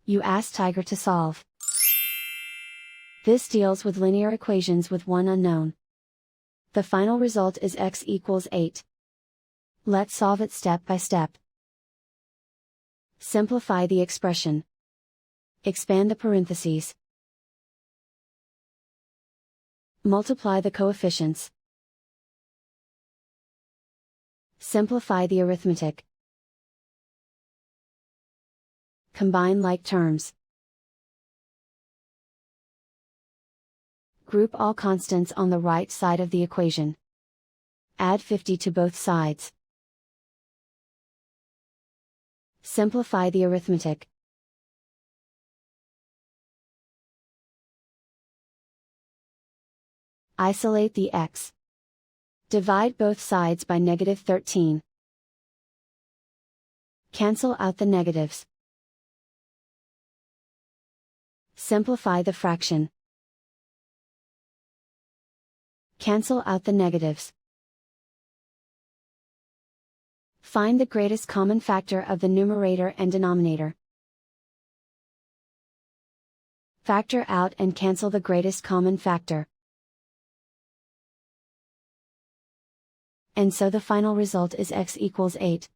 You ask Tiger to solve. This deals with linear equations with one unknown. The final result is x equals 8. Let's solve it step by step. Simplify the expression. Expand the parentheses. Multiply the coefficients. Simplify the arithmetic. Combine like terms. Group all constants on the right side of the equation. Add 50 to both sides. Simplify the arithmetic. Isolate the x. Divide both sides by -13. Cancel out the negatives. Simplify the fraction. Cancel out the negatives. Find the greatest common factor of the numerator and denominator. Factor out and cancel the greatest common factor. And so the final result is x equals 8.